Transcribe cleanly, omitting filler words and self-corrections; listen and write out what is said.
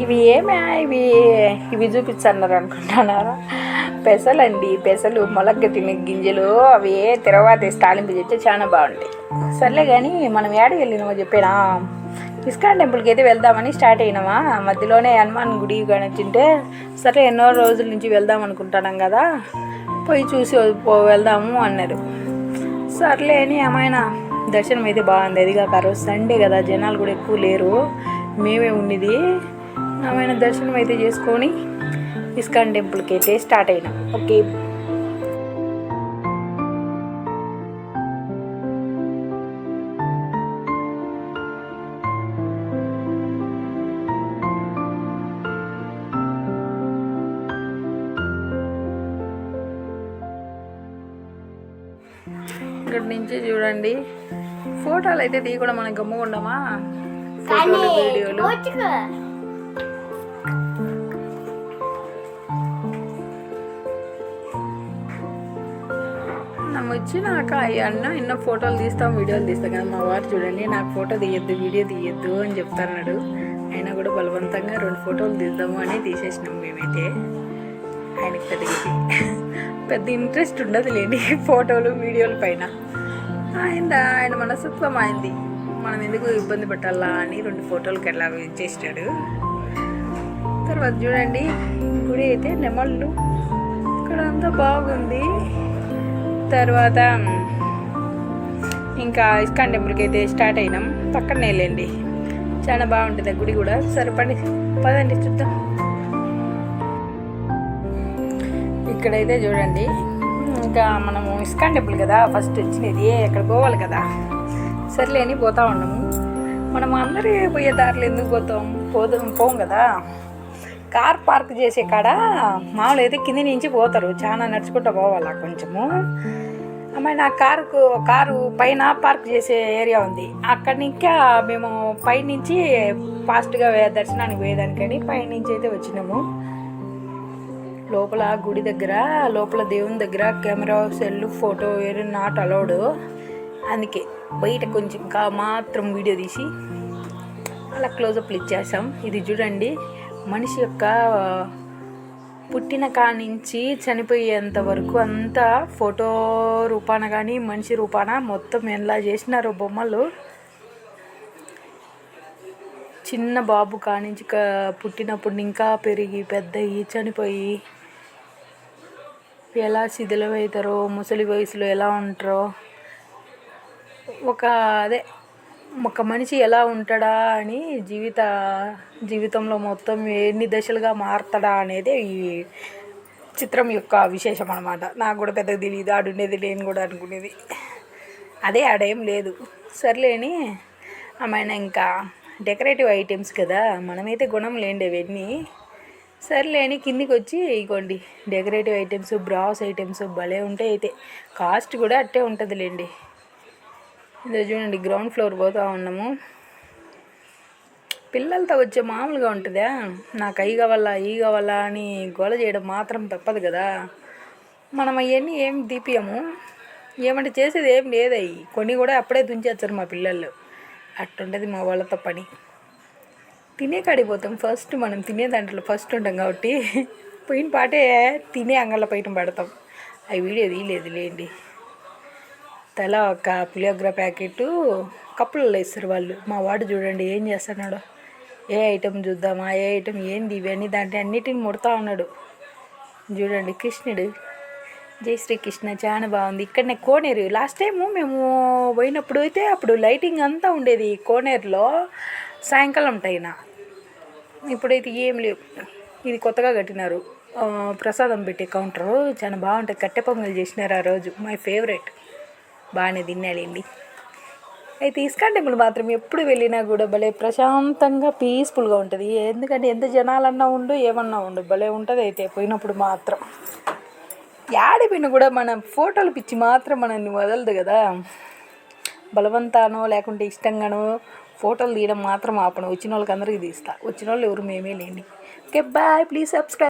ఇవి ఏమే ఇవి ఇవి చూపించన్నారు అనుకుంటున్నారా? పెసలండి, పెసలు మొలగట్టిన గింజలు. అవి తర్వాత తాలింపు చేస్తే చాలా బాగుంటాయి. సర్లే కానీ మనం ఏడకి వెళ్ళినామో చెప్పానా? ఇస్కాన్ టెంపుల్కి అయితే వెళ్దామని స్టార్ట్ అయినామా. మధ్యలోనే హనుమాన్ గుడి కనిచ్చింటే సరే ఎన్నో రోజుల నుంచి వెళ్దాం అనుకుంటున్నాం కదా, పోయి చూసి వెళ్దాము అన్నారు. సర్లే అని ఏమైనా దర్శనం అయితే బాగుంది. అది కాక ఆ రోజు సండే కదా, జనాలు కూడా ఎక్కువ లేరు, మేమే ఉన్నది. ఏమైనా దర్శనం అయితే చేసుకొని ఇస్కాన్ టెంపుల్కి అయితే స్టార్ట్ అయినాం. ఓకే, ఇక్కడ నుంచి చూడండి. ఫోటోలు అయితే తీయకుండా మనం గమ్ముకుంటామా? ఫోటోలు వీడియోలు వచ్చినాక అన్న ఎన్నో ఫోటోలు తీస్తాం, వీడియోలు తీస్తాం కదా. మా వారు చూడండి, నాకు ఫోటో తీయద్దు, వీడియో తీయద్దు అని చెప్తున్నాడు. అయినా కూడా బలవంతంగా 2 ఫోటోలు తీద్దాము అని తీసేసినాం మేమైతే. ఆయనకి పెద్ద ఇంట్రెస్ట్ ఉండదు లేండి ఫోటోలు వీడియోల పైన. ఆయన మనస్తత్వం అయింది, మనం ఎందుకు ఇబ్బంది పెట్టాలా అని 2 ఫోటోలకి అట్లా చేసినాడు. తర్వాత చూడండి గుడి అయితే నెమళ్ళు, ఇక్కడ అంతా బాగుంది. తర్వాత ఇంకా ఇస్కాన్ టెంపుల్కి అయితే స్టార్ట్ అయినాం. పక్కనే వెళ్ళండి, చాలా బాగుంటుంది గుడి కూడా. సరిపడి పదండి చూద్దాం. ఇక్కడైతే చూడండి, ఇంకా మనము ఇస్కాన్ టెంపుల్ కదా ఫస్ట్ వచ్చినది, ఎక్కడ పోవాలి కదా. సర్లేని పోతా ఉన్నాము. మనం అందరూ పోయే దారిలో ఎందుకు పోం కదా. కార్ పార్క్ చేసే కాడ మామూలు అయితే కింద నుంచి పోతారు, చాలా నడుచుకుంటూ పోవాలా కొంచెము. అమ్మాయి నా కారు పైన పార్క్ చేసే ఏరియా ఉంది. అక్కడి ఇంకా మేము పైనుంచి ఫాస్ట్గా దర్శనానికి పోయేదానికని పైనుంచి అయితే వచ్చినాము. లోపల గుడి దగ్గర, లోపల దేవుని దగ్గర కెమెరా, సెల్, ఫోటో వేరే నాట్ అలౌడ్. అందుకే బయట కొంచెం మాత్రం వీడియో తీసి అలా క్లోజప్లు ఇచ్చేసాం. ఇది చూడండి, మనిషి యొక్క పుట్టిన కాడ నుంచి చనిపోయేంత వరకు అంతా ఫోటో రూపాన కానీ మనిషి రూపాన మొత్తం ఎలా చేసినారు బొమ్మలు. చిన్న బాబు కానించి పుట్టినప్పుడు ఇంకా పెరిగి పెద్దయి చనిపోయి ఎలా శిథిలమవుతారో, ముసలి వయసులో ఎలా ఉంటారో, ఒక మనిషి ఎలా ఉంటాడా అని జీవితంలో మొత్తం ఎన్ని దశలుగా మారుతాడా అనేది ఈ చిత్రం యొక్క విశేషం అన్నమాట. నాకు కూడా పెద్దగా తెలియదు, ఆడుండేది లేని కూడా అనుకునేది. అదే ఆడేం లేదు. సర్లేని ఆమెన ఇంకా డెకరేటివ్ ఐటమ్స్ కదా, మనమైతే గుణం లేండి అవన్నీ. సర్లేని కిందికి వచ్చి ఇగోండి డెకరేటివ్ ఐటమ్స్, బ్రాస్ ఐటమ్స్ భలే ఉంటాయి. అయితే కాస్ట్ కూడా అట్టే ఉంటుంది లేండి. ఇదే చూడండి, గ్రౌండ్ ఫ్లోర్ పోతూ ఉన్నాము. పిల్లలతో వచ్చే మామూలుగా ఉంటుందా, నాకు అవి కావాలా ఈ కావాలా అని గోల చేయడం మాత్రం తప్పదు కదా. మనం అవన్నీ ఏం దీపియము, ఏమంటే చేసేది ఏం లేదయ్యి. కొన్ని కూడా అప్పుడే దుంచేస్తారు మా పిల్లలు. అట్టుంటుంది మా వాళ్ళతో పని. తినే కాడిపోతాం ఫస్ట్, మనం తినే దాంట్లో ఫస్ట్ ఉంటాం కాబట్టి పోయిన పాటే తినే అంగళ్ళ పైన పడతాం. అవి వీడియో తీయలేదు లేండి. తల ఒక పులియోగ్ర ప్యాకెట్ కప్పులలో వేస్తారు వాళ్ళు. మా వాడు చూడండి ఏం చేస్తున్నాడు, ఏ ఐటెం చూద్దామా, ఏ ఐటెం ఏంది ఇవన్నీ దాంట్లో అన్నిటిని ముడతా ఉన్నాడు. చూడండి కృష్ణుడు, జై శ్రీకృష్ణ, చాలా బాగుంది. ఇక్కడనే కోనేరు. లాస్ట్ టైము మేము పోయినప్పుడు అయితే అప్పుడు లైటింగ్ అంతా ఉండేది కోనేరులో సాయంకాలం టైన. ఇప్పుడైతే ఏం లేవు. ఇది కొత్తగా కట్టినారు ప్రసాదం పెట్టే కౌంటరు, చాలా బాగుంటుంది. కట్టె పొంగల్ చేసినారు ఆ రోజు, మై ఫేవరెట్. బాగానే తినాలండి. అయితే ఇస్కాన్ టెంపుల్ మాత్రం ఎప్పుడు వెళ్ళినా కూడా భలే ప్రశాంతంగా పీస్ఫుల్గా ఉంటుంది. ఎందుకంటే ఎంత జనాలన్నా ఉండు ఏమన్నా ఉండు భలే ఉంటుంది. అయితే పోయినప్పుడు మాత్రం యాడిపోయినా కూడా మన ఫోటోలు పిచ్చి మాత్రం మనల్ని వదలదు కదా. బలవంతానో లేకుంటే ఇష్టంగానో ఫోటోలు తీయడం మాత్రం ఆపను. వచ్చిన వాళ్ళకి అందరికీ తీస్తా, వచ్చిన వాళ్ళు ఎవరు మేమే లేండి. Okay bye, please subscribe.